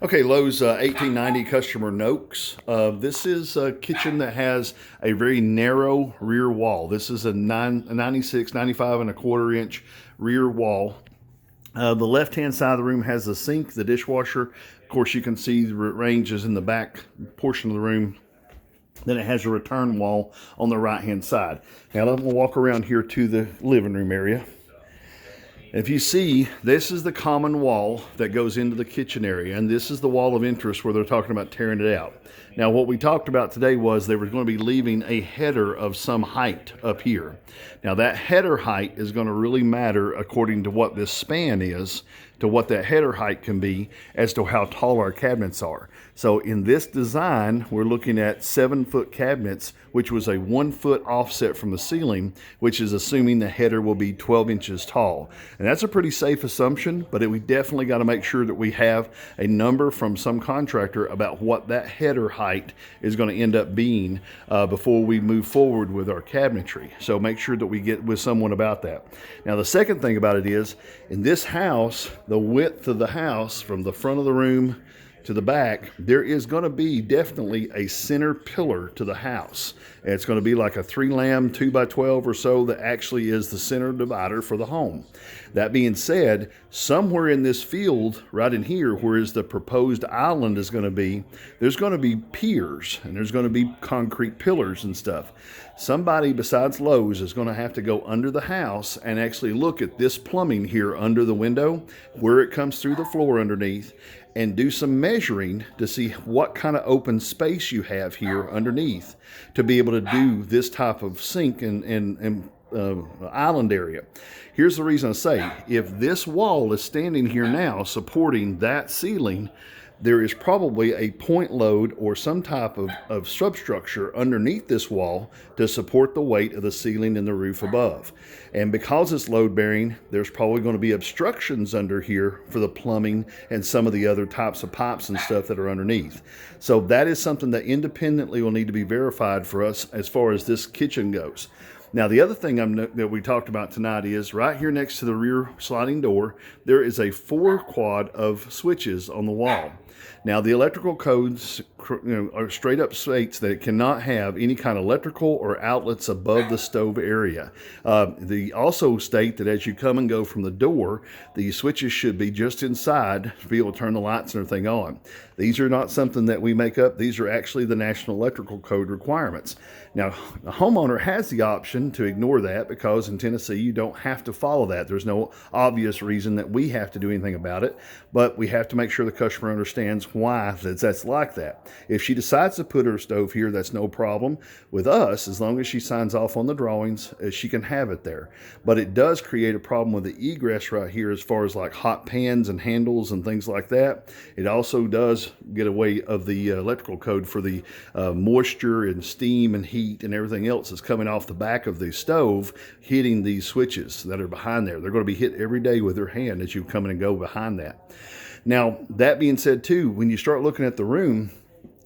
Okay, Lowe's 1890 customer Nokes. This is a kitchen that has a very narrow rear wall. This is a 96, 95 and a quarter inch rear wall. The left-hand side of the room has the sink, the dishwasher. Of course, you can see the range is in the back portion of the room. Then it has a return wall on the right-hand side. Now, I'm going to walk around here to the living room area. If you see, this is the common wall that goes into the kitchen area, and this is the wall of interest where they're talking about tearing it out. Now, what we talked about today was they were going to be leaving a header of some height up here. Now, that header height is going to really matter according to what this span is, to what that header height can be as to how tall our cabinets are. So in this design, we're looking at 7-foot cabinets, which was a 1 foot offset from the ceiling, which is assuming the header will be 12 inches tall. And that's a pretty safe assumption, but we definitely got to make sure that we have a number from some contractor about what that header height is going to end up being before we move forward with our cabinetry. So make sure that we get with someone about that. Now, the second thing about it is, in this house, the width of the house from the front of the room to the back, there is going to be definitely a center pillar to the house. And it's going to be like a 3-lamb 2x12 or so that actually is the center divider for the home. That being said, somewhere in this field, right in here, where is the proposed island is going to be, there's going to be piers and there's going to be concrete pillars and stuff. Somebody besides Lowe's is going to have to go under the house and actually look at this plumbing here under the window, where it comes through the floor underneath, and do some measuring to see what kind of open space you have here underneath to be able to do this type of sink and island area. Here's the reason I say, if this wall is standing here now supporting that ceiling, there is probably a point load or some type of substructure underneath this wall to support the weight of the ceiling and the roof above. And because it's load bearing, there's probably going to be obstructions under here for the plumbing and some of the other types of pipes and stuff that are underneath. So that is something that independently will need to be verified for us as far as this kitchen goes. Now, the other thing that we talked about tonight is right here next to the rear sliding door, there is a 4-quad of switches on the wall. Now, the electrical codes are straight up states that it cannot have any kind of electrical or outlets above the stove area. They also state that as you come and go from the door, the switches should be just inside to be able to turn the lights and everything on. These are not something that we make up. These are actually the National Electrical Code requirements. Now, the homeowner has the option to ignore that because in Tennessee, you don't have to follow that. There's no obvious reason that we have to do anything about it, but we have to make sure the customer understands why that's like that. If she decides to put her stove here, that's no problem with us. As long as she signs off on the drawings, she can have it there. But it does create a problem with the egress right here as far as like hot pans and handles and things like that. It also does get away of the electrical code for the moisture and steam and heat and everything else that's coming off the back of the stove hitting these switches that are behind there. They're going to be hit every day with their hand as you come in and go behind that. Now, that being said too, when you start looking at the room,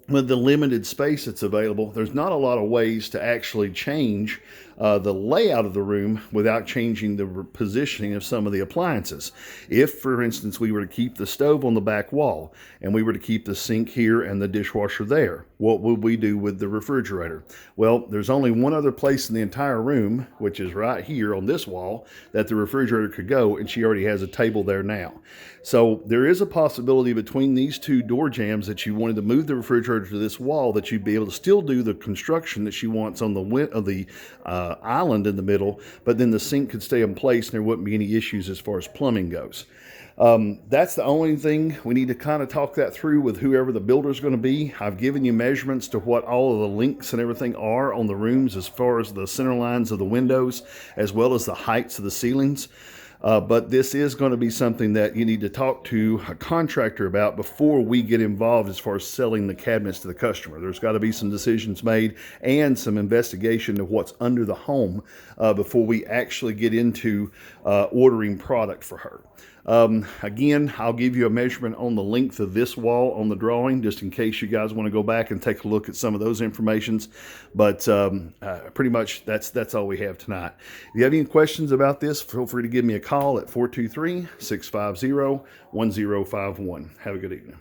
with the limited space that's available, there's not a lot of ways to actually change the layout of the room without changing the positioning of some of the appliances. If, for instance, we were to keep the stove on the back wall and we were to keep the sink here and the dishwasher there, what would we do with the refrigerator? Well, there's only one other place in the entire room, which is right here on this wall, that the refrigerator could go, and she already has a table there now. So there is a possibility between these two door jambs that you wanted to move the refrigerator to this wall that you'd be able to still do the construction that she wants on the island in the middle, but then the sink could stay in place and there wouldn't be any issues as far as plumbing goes. That's the only thing we need to kind of talk that through with whoever the builder is going to be. I've given you measurements to what all of the links and everything are on the rooms as far as the center lines of the windows, as well as the heights of the ceilings. But this is going to be something that you need to talk to a contractor about before we get involved as far as selling the cabinets to the customer. There's got to be some decisions made and some investigation of what's under the home before we actually get into ordering product for her. Again, I'll give you a measurement on the length of this wall on the drawing, just in case you guys want to go back and take a look at some of those informations. But pretty much that's all we have tonight. If you have any questions about this, feel free to give me a call at 423-650-1051. Have a good evening.